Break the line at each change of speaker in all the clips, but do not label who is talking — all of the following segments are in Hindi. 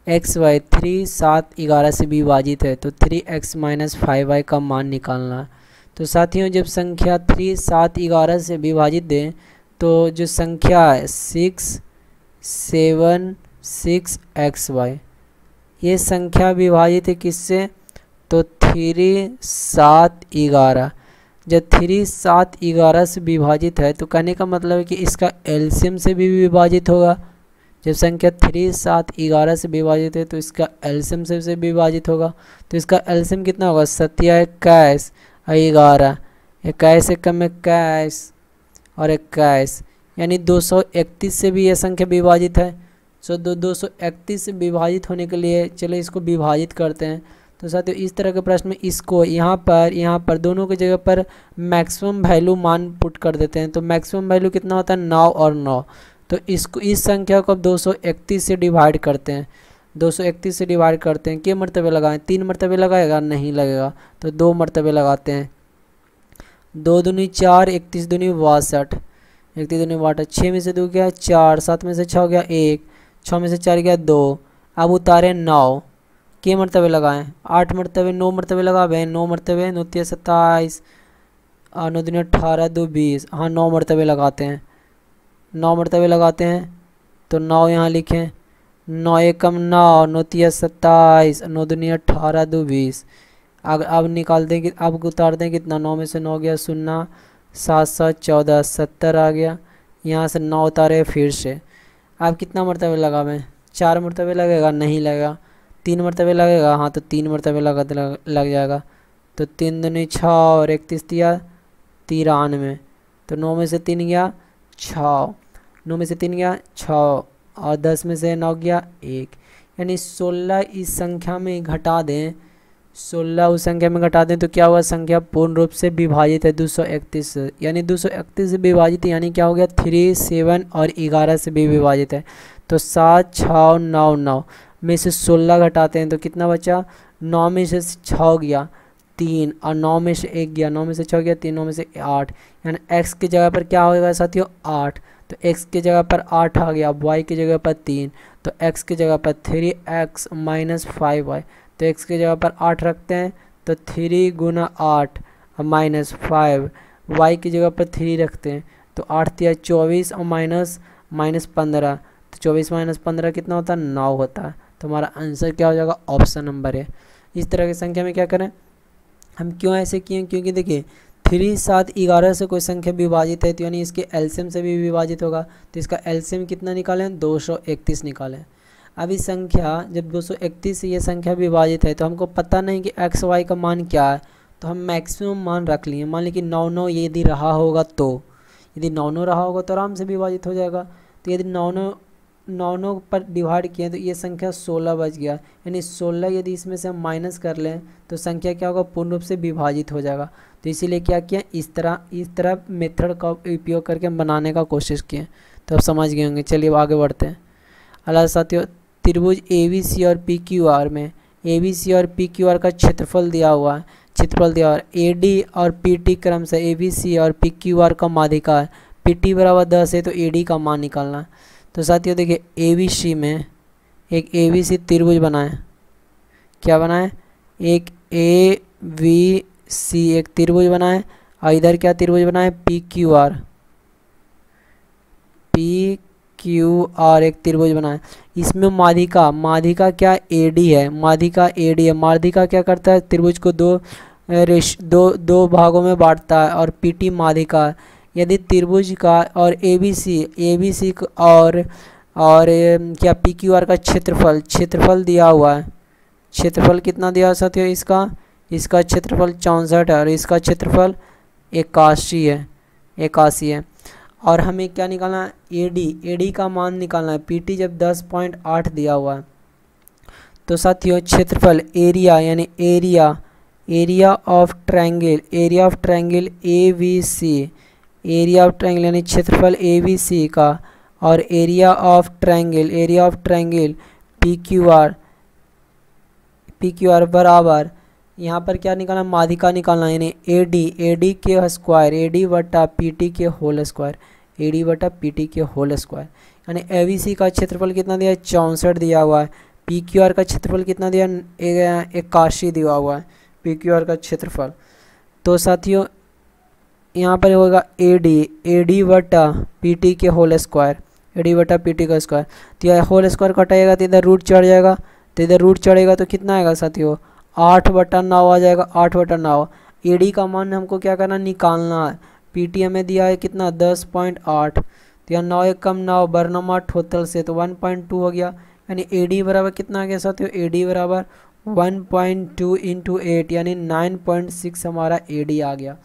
एक्स वाई 3 7 11 से विभाजित है तो 3x माइनस 5y का मान निकालना है। तो साथियों जब संख्या 3 7 11 से विभाजित है तो जो संख्या है 6 7 6 XY, ये संख्या विभाजित है किससे, तो 3 7 11। जब 3 7 11 से विभाजित है तो कहने का मतलब है कि इसका एलसीएम से भी विभाजित होगा। जब संख्या 3 7 11 से विभाजित है तो इसका एलसीएम से विभाजित होगा। तो इसका एलसीएम कितना होगा, 7 21 11, 21 से कम 21 और 21 यानी 231 से भी यह संख्या विभाजित है। सो 231 से विभाजित होने के लिए चलो इसको विभाजित करते हैं। तो साथियों इस तरह के प्रश्न में इसको यहाँ पर दोनों की जगह पर मैक्सिमम वैल्यू मान पुट कर देते हैं। तो मैक्सिमम वैल्यू कितना होता है, 9 और 9। तो इसको इस संख्या को अब 231 से डिवाइड करते हैं। 231 से डिवाइड करते हैं, क्या मरतबे लगाएं, 3 मरतबे लगाएगा, नहीं लगेगा तो 2 मरतबे लगाते हैं। 2 दूनी 4, 31 दूनी 62, 31 दूनी 62, 6 में से 2 गया 4, 7 में से 6 गया 1, 6 में से 4 गया 2। अब उतारे 9, के मरतबे लगाएं, 8 मरतबे, 9 मरतबे लगावे, 9 मरतबे 9 3 27 और 9 दूनी 18, 2 20, हाँ 9 मरतबे लगाते हैं। 9 मरतबे लगाते हैं तो 9 यहाँ लिखें, 9 एकम 9, 9 3 27, 9 दूनी 18, 2 20। अब निकाल दें कि अब उतार दें कितना, 9 में से 9 गया 0, 7 7 14, 70 आ गया। यहाँ से 9 उतारे फिर से। अब कितना मरतबे लगावें, 4 मरतबे लगेगा, नहीं लगेगा। 3 मरतबे लगेगा, हाँ तो 3 मरतबे लग जाएगा। तो 3 दूनी 6 और 31 दिया 93। तो 9 में से 3 गया 6, 9 में से 3 गया 6 और 10 में से 9 गया 1, यानी 16 इस संख्या में घटा दें, 16 उस संख्या में घटा दें तो क्या हुआ, संख्या पूर्ण रूप से विभाजित है 231 से, यानी 231 से विभाजित है, यानी क्या हो गया 3 7 और 11 से भी विभाजित है। तो 7 6 9 9 में से 16 घटाते हैं तो कितना बचा, 9 में से 6 गया 3 और 9 में से 1 गया, 9 में से 6 गया 3, 9 में से 8, यानी x की जगह पर क्या होगा साथियों 8। तो x की जगह पर 8 आ गया, y की जगह पर 3, तो x की जगह पर 3x माइनस 5y। तो x की जगह पर 8 रखते हैं तो 3 गुना 8 माइनस 5, y की जगह पर 3 रखते हैं तो 8 3 24 और माइनस 15। तो 24 माइनस 15 कितना होता है, 9 होता है। तो हमारा आंसर क्या हो जाएगा, ऑप्शन नंबर है। इस तरह की संख्या में क्या करें, हम क्यों ऐसे किए, क्योंकि देखिए 3 7 11 से कोई संख्या विभाजित है तो यानी इसके एलसीएम से भी विभाजित होगा। तो इसका एलसीएम कितना निकालें, 231 निकालें। अब इस संख्या जब 231 से ये संख्या विभाजित है तो हमको पता नहीं कि एक्स वाई का मान क्या है, तो हम मैक्सिमम मान रख लिए। मान ली कि 9 9 यदि रहा होगा तो, यदि 9 9 रहा होगा तो आराम से विभाजित हो जाएगा। तो यदि 9 9 पर डिवाइड किए तो ये संख्या 16 बच गया, यानी 16 यदि इसमें से हम माइनस कर लें तो संख्या क्या होगा, पूर्ण रूप से विभाजित हो जाएगा। तो इसीलिए क्या किया, इस तरह मेथड का उपयोग करके हम बनाने का कोशिश किए। तो आप समझ गए होंगे। चलिए अब आगे बढ़ते हैं। अल्लाह साथियों, त्रिभुज ABC और PQR में ABC और PQR का क्षेत्रफल दिया हुआ है, AD और PT क्रम से ABC और PQR का माध्यिका है। PT बराबर 10 है तो AD का मान निकालना है। तो साथियों देखिए ABC में एक ABC त्रिभुज बनाए, क्या बनाए, एक ABC एक त्रिभुज बनाए और इधर क्या त्रिभुज बनाए, PQR एक त्रिभुज बनाए। इसमें माध्यिका क्या AD है, माध्यिका क्या करता है, त्रिभुज को दो भागों में बांटता है और PT माध्यिका। यदि त्रिभुज का और ABC और क्या PQR का क्षेत्रफल दिया हुआ है, क्षेत्रफल कितना दिया है साथियों, इसका क्षेत्रफल 64 है और इसका क्षेत्रफल 81 है। और हमें क्या निकालना है, AD का मान निकालना है। PT जब 10.8 दिया हुआ है तो साथियों क्षेत्रफल एरिया यानी एरिया ऑफ ट्रायंगल ABC यानी क्षेत्रफल ABC का और एरिया ऑफ ट्रायंगल PQR बराबर, यहाँ पर क्या निकालना, माध्यिका निकालना यानी AD के स्क्वायर, AD बटा PT के होल स्क्वायर, यानी ABC का क्षेत्रफल कितना दिया है, 64 दिया हुआ है। पी क्यू आर का क्षेत्रफल कितना दिया, 81 दिया हुआ है पी क्यू आर का क्षेत्रफल। तो साथियों यहाँ पर होगा ए डी बटा पी टी के होल स्क्वायर, ए डी बटा पी टी का स्क्वायर। तो यह होल स्क्वायर कटाएगा तो इधर रूट चढ़ जाएगा, तो इधर रूट चढ़ेगा तो कितना आएगा साथियों, 8/9 आ जाएगा, 8/9। ए डी का मान हमको क्या करना, निकालना है। पी टी हमें दिया है कितना, 10.8, तो यहाँ 9 एक कम 9 बरनम 8 टोटल से, तो 1.2 हो गया। यानी ए डी बराबर कितना आ गया साथियों, ए डी बराबर 1.2 इंटू 8 यानी 9.6 हमारा ए डी आ गया।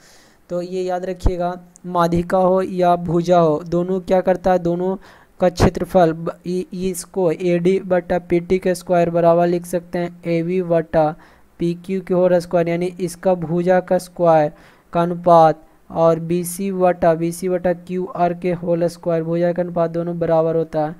तो ये याद रखिएगा, माध्यिका हो या भुजा हो, दोनों क्या करता है, दोनों का क्षेत्रफल इसको ए डी बटा पी टी के स्क्वायर बराबर लिख सकते हैं ए बी बटा पी क्यू के होल स्क्वायर, यानी इसका भुजा का स्क्वायर का अनुपात, और बी सी बटा क्यू आर के होल स्क्वायर, भुजा का अनुपात दोनों बराबर होता है।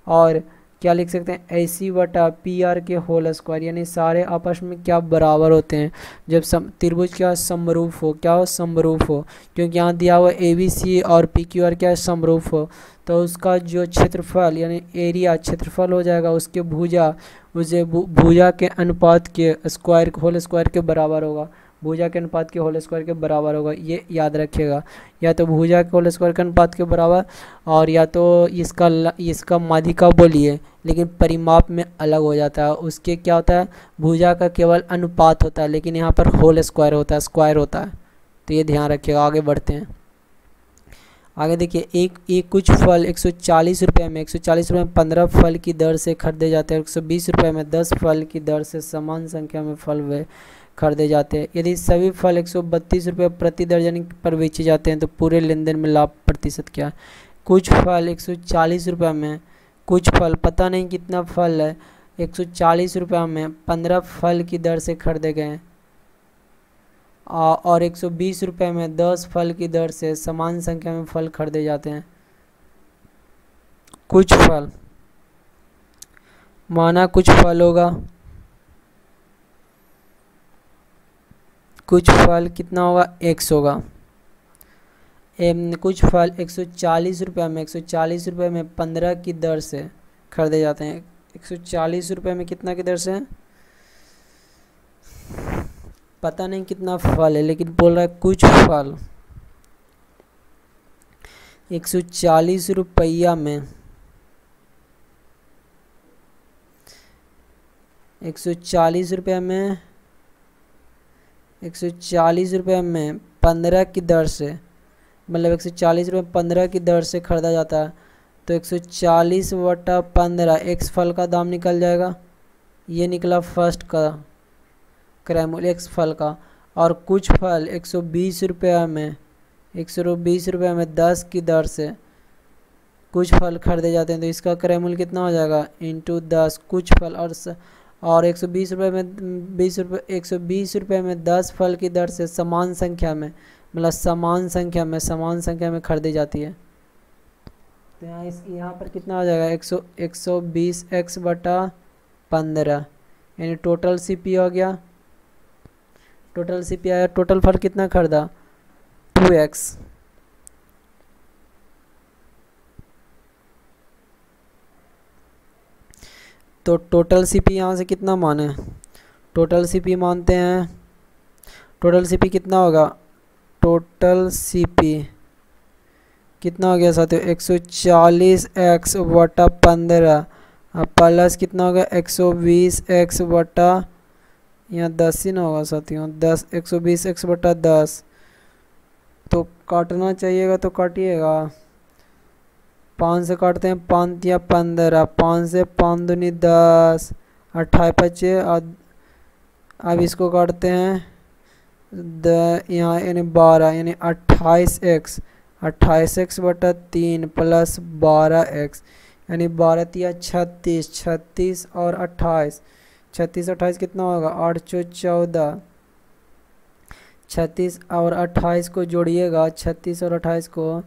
और क्या लिख सकते हैं, ए सी बटा पी आर के होल स्क्वायर, यानी सारे आपस में क्या बराबर होते हैं जब त्रिभुज क्या समरूप हो, क्या हो, समरूप हो। क्योंकि यहाँ दिया हुआ ए बी सी और पी क्यू आर क्या समरूप हो, तो उसका जो क्षेत्रफल यानी एरिया क्षेत्रफल हो जाएगा उसके भुजा, उसे भुजा के अनुपात के स्क्वायर होल स्क्वायर के बराबर होगा, भुजा के अनुपात के होल स्क्वायर के बराबर होगा। ये याद रखिएगा, या तो भुजा के होल स्क्वायर के अनुपात के बराबर, और या तो इसका माध्यिका बोलिए, लेकिन परिमाप में अलग हो जाता है। उसके क्या होता है, भुजा का केवल अनुपात होता है, लेकिन यहाँ पर होल स्क्वायर होता है, स्क्वायर होता है। तो ये ध्यान रखिएगा। आगे बढ़ते हैं। आगे देखिए, एक कुछ फल 140 रुपये में 15 फल की दर से खरीदे जाते हैं, 120 रुपये में 10 फल की दर से समान संख्या में फल वे खरीदे जाते हैं। यदि सभी फल 132 रुपये प्रति दर्जन पर बेचे जाते हैं तो पूरे लेन देन में लाभ प्रतिशत क्या है। कुछ फल 140 रुपये में, कुछ फल पता नहीं कितना फल है, 140 रुपये में 15 फल की दर से खरीदे गए, और 120 रुपये में 10 फल की दर से समान संख्या में फल खरीदे जाते हैं। कुछ फल माना कुछ फल होगा, कुछ फल कितना होगा, x होगा। कुछ फल 140 रुपये में 15 की दर से खरीदे जाते हैं। 140 रुपये में कितना की दर से, पता नहीं कितना फल है, लेकिन बोल रहा है कुछ फल 140 रुपया में 140 रुपये में 15 की दर से, मतलब 140 रुपये 15 की दर से खरीदा जाता है। तो 140/15 एक्स फल का दाम निकल जाएगा। ये निकला फर्स्ट का क्रयमूल्य एक्स फल का। और कुछ फल 120 रुपये में 10 की दर से कुछ फल खरीदे जाते हैं, तो इसका क्रयमूल्य कितना हो जाएगा, इंटू 10 कुछ फल। और 120 रुपये में 120 रुपये में 10 फल की दर से समान संख्या में, मतलब समान संख्या में खरीदी जाती है। तो यहाँ पर कितना हो जाएगा, 120 x/15, यानी टोटल सीपी हो गया। टोटल सीपी आया, टोटल फल कितना खरीदा, 2x। तो टोटल सीपी यहाँ से कितना माने, टोटल सीपी मानते हैं, टोटल सीपी कितना होगा, टोटल सीपी कितना हो गया साथियों, 140x/15 प्लस कितना होगा, 120x/, यहाँ 10 ही ना होगा साथियों, 120x/10। तो काटना चाहिएगा तो काटिएगा, 5 से काटते हैं, 5 या 15, 5 से 5 दूनी 10, 28 बचे। अब इसको काटते हैं यहाँ यानी 12, यानी 28x/3 प्लस 12x, यानी 12 या 36 और 28, 36 कितना होगा, 8 14, 36 और 28 को जोड़िएगा, 36 और 28 को,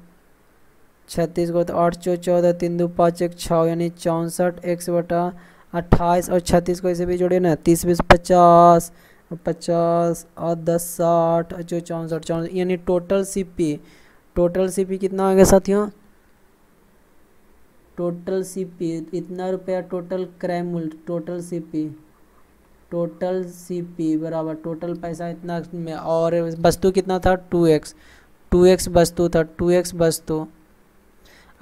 36 को, तो 8 14, 3 2 5 1 6, यानी 64x/28, और 36 को ऐसे भी जोड़िए ना, 30 20 50 और 10 60 जो 64, यानी टोटल सीपी कितना आ गया साथियों, टोटल सीपी इतना रुपया, टोटल क्रय मूल्य, टोटल सीपी बराबर टोटल पैसा इतना में, और वस्तु कितना था 2x वस्तु था, 2x वस्तु।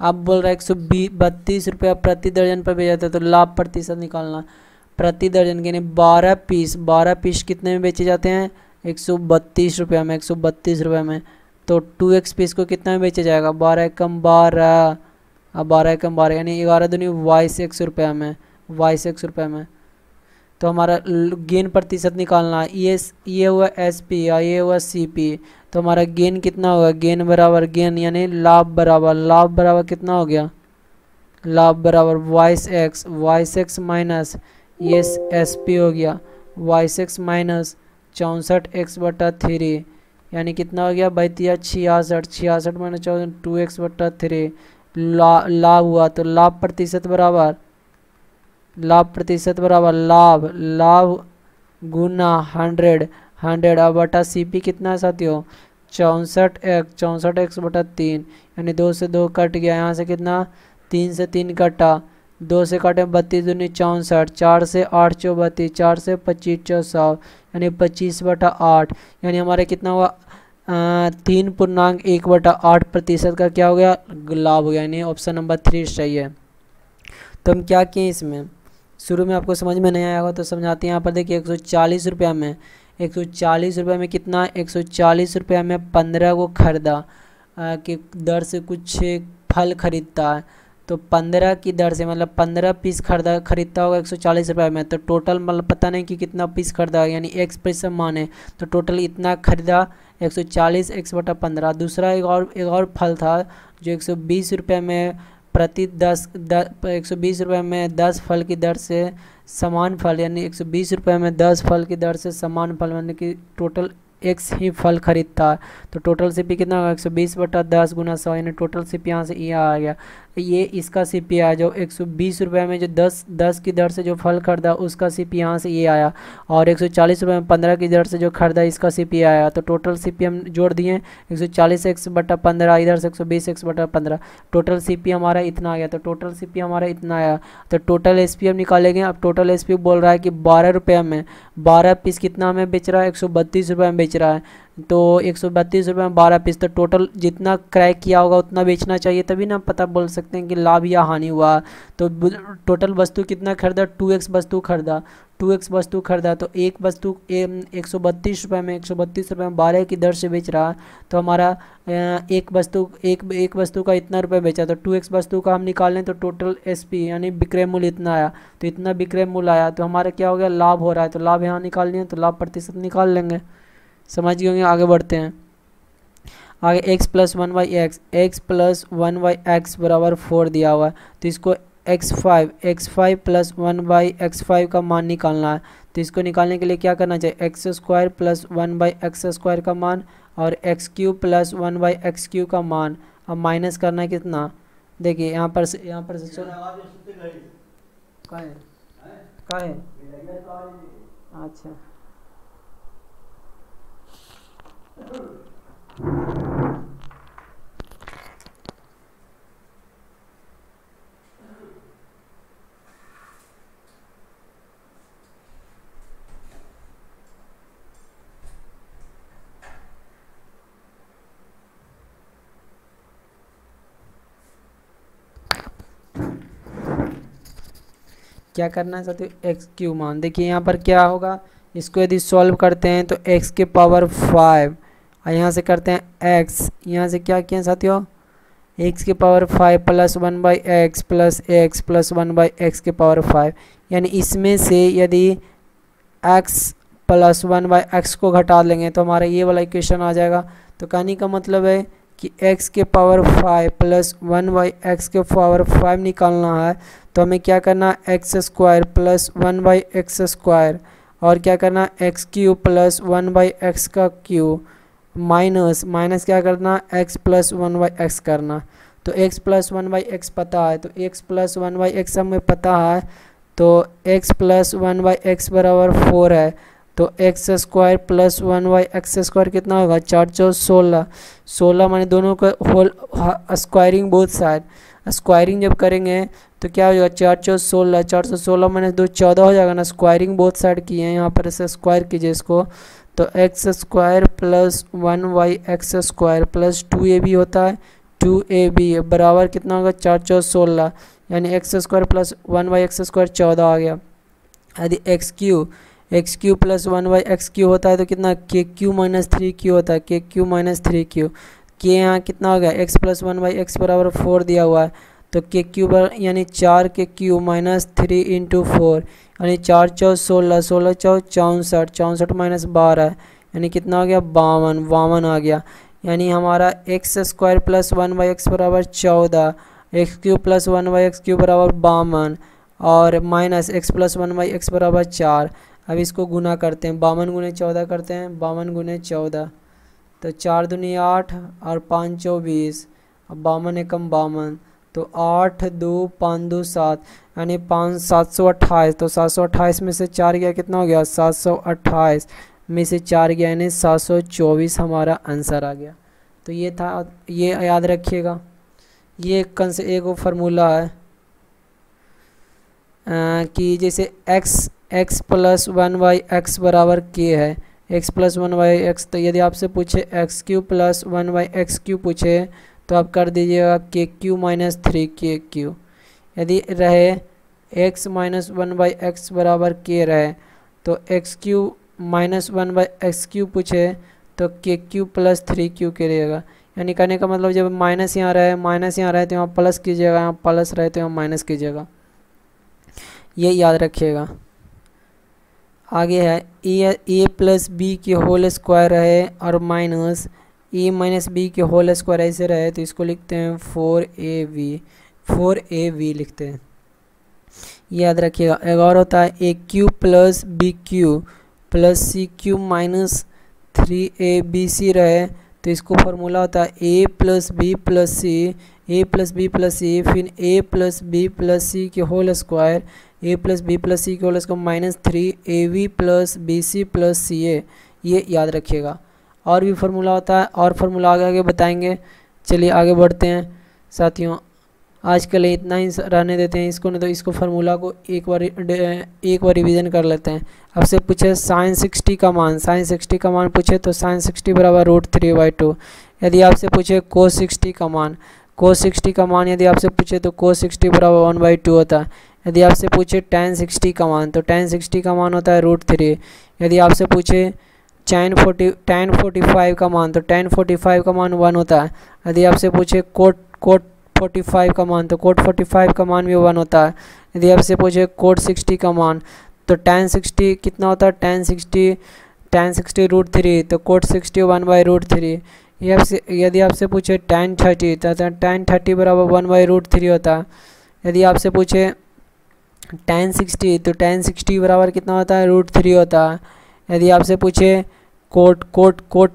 अब बोल रहा है 132 रुपया प्रति दर्जन पर बेचा था, तो लाभ प्रतिशत निकालना। प्रति दर्जन के 12 पीस कितने में बेचे जाते हैं 132 रुपया में, 132 रुपये में। तो 2x पीस को कितना में बेचा जाएगा 12 एकम 12, अब 12 एकम 12 यानी 11 दूनी 22 रुपया में, 22 रुपये में। तो हमारा गेन प्रतिशत निकालना है, ये हुआ SP और ये हुआ CP। तो हमारा गेन कितना होगा, गेन बराबर गेन यानी लाभ बराबर कितना हो गया, लाभ बराबर 22x माइनस ये SP हो गया, 22x माइनस 64x/3 यानी कितना हो गया 66, 66 माइनस 2x/3 लाभ हुआ। तो लाभ प्रतिशत बराबर लाभ गुना 100 अब बटा CP कितना है साथियों 64x/3 यानी 2 से 2 कट गया, यहाँ से कितना 3 से 3 कटा, 2 से काटे 32 दूनी 64, 4 से 8 32, 4 से 25 64 यानी 25/8 यानी हमारे कितना हुआ 3.1/8% का क्या हो गया लाभ हो गया, यानी ऑप्शन नंबर 3 सही है। तो हम क्या किए इसमें, शुरू में आपको समझ में नहीं आया होगा तो समझाते हैं। यहाँ पर देखिए 140 रुपया में, 140 रुपये में कितना 140 रुपया में 15 को खरीदा कि दर से कुछ फल खरीदता है, तो 15 की दर से मतलब 15 पीस खरीदता होगा 140 रुपये में। तो टोटल मतलब पता नहीं कि कितना पीस खरीदा यानी x पैसा मान है, तो टोटल इतना खरीदा 140 x/15। दूसरा एक और फल था जो 120 रुपये में प्रति 120 रुपये में 10 फल की दर से समान फल, यानी 120 रुपये में 10 फल की दर से समान फल, यानी कि टोटल x ही फल खरीदता है। तो टोटल CP कितना होगा 120/10 गुना 100 यानी टोटल CP यहाँ से ये आ गया। ये इसका CP आया जो 120 रुपये में जो 10 की दर से जो फल खरीदा उसका CP यहाँ से ये आया, और 140 रुपये में 15 की दर से जो खरीदा इसका CP आया। तो टोटल CP हम जोड़ दिए 140x/15 इधर से 120x/15, टोटल CP हमारा इतना आ गया। तो टोटल CP हमारा इतना आया। तो टोटल SP हम निकालेंगे। अब टोटल SP बोल रहा है कि 12 रुपये में 12 पीस कितना में बेच रहा है 132 रुपये में बेच रहा है, तो 132 रुपये में 12 पीस, तो टोटल जितना क्रय किया होगा उतना बेचना चाहिए, तभी ना पता बोल सकते हैं कि लाभ या हानि हुआ। तो टोटल वस्तु कितना खरीदा 2x वस्तु खरीदा, तो एक वस्तु 132 रुपये में 12 की दर से बेच रहा, तो हमारा एक वस्तु का इतना रुपये बेचा, तो 2x वस्तु का हम निकाल लें तो टोटल SP यानी विक्रय मूल्य इतना आया, तो इतना विक्रय मूल्य आया, तो हमारा क्या हो गया लाभ हो रहा है। तो लाभ यहाँ निकाल लिए तो लाभ प्रतिशत निकाल लेंगे। समझ गए होंगे। आगे बढ़ते हैं। आगे x + 1/x बराबर 4 दिया हुआ है, तो इसको x5 + 1/x5 का मान निकालना है। तो इसको निकालने के लिए क्या करना चाहिए x² + 1/x² का मान और x³ + 1/x³ का मान। अब माइनस करना है कितना, देखिए यहाँ पर से का है अच्छा क्या करना है साथियों x³ मान। देखिए यहाँ पर क्या होगा, इसको यदि सॉल्व करते हैं तो x के पावर 5 और यहाँ से करते हैं x, यहाँ से क्या किया साथियों x के पावर 5 + 1/x + x + 1/x के पावर 5, यानी इसमें से यदि x + 1/x को घटा लेंगे तो हमारा ये वाला इक्वेशन आ जाएगा। तो कहने का मतलब है कि x के पावर 5 + 1/x के पावर 5 निकालना है, तो हमें क्या करना है x² + 1/x² और क्या करना x³ + 1/x का क्यूब माइनस क्या करना x + 1/x करना। तो x + 1/x पता है, तो x + 1/x हमें पता है, तो x + 1/x बराबर 4 है, तो x square plus 1y x square कितना होगा 4 चौ 16, 16 माने दोनों का whole squaring both side, squaring जब करेंगे तो क्या हो जाएगा 4 चौ 16, 416 माइनस 2 14 हो जाएगा ना। स्क्वायरिंग बोथ साइड की है, यहाँ पर इसे स्क्वायर कीजिए इसको, तो x square plus 1y x square plus 2ab होता है 2ab बराबर कितना होगा 4 चौ 16, यानी x square plus 1y x square 14 आ गया। यदि x Q plus 1y x Q होता है तो कितना के क्यू माइनस 3q होता है, के क्यू माइनस 3q, के यहाँ कितना हो गया एक्स प्लस 1y एक्स बराबर 4 दिया हुआ है, तो के क्यू बराबर यानी 4 के क्यू माइनस 3 इंटू 4 यानी 4 चौ 16, 16 चौ 64, 64 माइनस 12 यानी कितना हो गया 52, 52 आ गया। यानी हमारा x square plus 1y x बराबर 14, x Q plus 1y x Q बराबर 52 और minus x plus 1y x बराबर 4। अब इसको गुना करते हैं, 52 गुने 14 करते हैं, 52 गुने 14 तो 4 दूनी 8 और 5 चौ 20, अब 52 एकम 52 तो 8 2 5 2 7 यानी 5 728, तो 728 में से 4 गया कितना हो गया 728 में से 4 गया यानी 724 हमारा आंसर आ गया। तो ये था, ये याद रखिएगा। ये एक फार्मूला है कि जैसे x प्लस 1y एक्स बराबर k है, x प्लस 1y एक्स, तो यदि आपसे पूछे x Q plus 1y x Q पूछे तो आप कर दीजिएगा के क्यू माइनस 3k। यदि रहे x माइनस 1y एक्स बराबर k रहे तो x Q minus 1y x Q पूछे तो के क्यू प्लस 3q करिएगा। यानी कहने का मतलब जब माइनस यहाँ रहे, माइनस यहाँ रहे तो यहाँ प्लस कीजिएगा, यहाँ प्लस रहे तो यहाँ माइनस कीजिएगा, ये याद रखिएगा। आगे है ए प्लस बी के होल स्क्वायर रहे और माइनस ए माइनस बी के होल स्क्वायर ऐसे रहे तो इसको लिखते हैं 4ab लिखते हैं, ये याद रखिएगा। एक और होता है a cube plus b cube plus c cube minus 3abc रहे तो इसको फार्मूला होता है a plus b plus c, a plus b plus c, फिर a plus b plus c के whole square, a plus b plus c के whole square minus 3ab plus b c plus c a, ये याद रखिएगा। और भी फार्मूला होता है, और फार्मूला आगे आगे बताएंगे। चलिए आगे बढ़ते हैं साथियों, आज के लिए इतना ही रहने देते हैं इसको, नहीं तो इसको फार्मूला को एक बार रिवीजन कर लेते हैं। आपसे पूछे साइन 60 का मान, साइन 60 का मान पूछे तो साइन 60 बराबर √3/2। यदि आपसे पूछे कोस 60 का मान, कोस 60 का मान यदि आपसे पूछे तो कोस 60 बराबर 1/2 होता है। यदि आपसे पूछे tan 60 का मान तो tan 60 का मान होता है √3। यदि आपसे पूछे tan 45 का मान तो tan 45 का मान 1 होता है। यदि आपसे पूछे कोट 45 का मान तो कोट 45 का मान भी 1 होता है। यदि आपसे पूछे कोट 60 का मान तो tan 60 कितना होता है, tan 60 √3 तो कोट 60 1/√3। यदि आपसे पूछे tan 30 तो tan 30 बराबर 1/√3 होता है। यदि आपसे पूछे tan 60 तो tan 60 बराबर कितना होता है √3 होता है। यदि आपसे पूछे कोट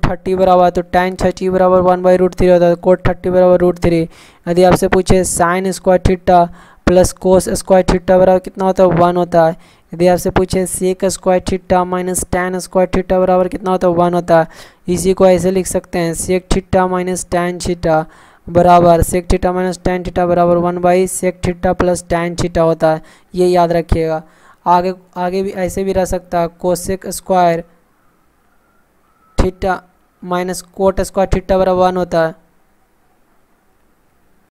30 बराबर तो tan 30 बराबर 1/√3 होता है, कोट 30 बराबर √3। यदि आपसे पूछे sine square theta plus cos square theta बराबर कितना होता है 1 होता है। यदि आपसे पूछे sec square theta minus tan square theta बराबर कितना होता है 1 होता है। इसी को ऐसे लिख सकते हैं sec theta minus tan theta बराबर sec theta minus tan theta बराबर 1/सेक थीटा प्लस tan थीटा होता है, ये याद रखिएगा। आगे भी ऐसे भी रह सकता है cosec square theta minus cot square theta बराबर 1 होता है।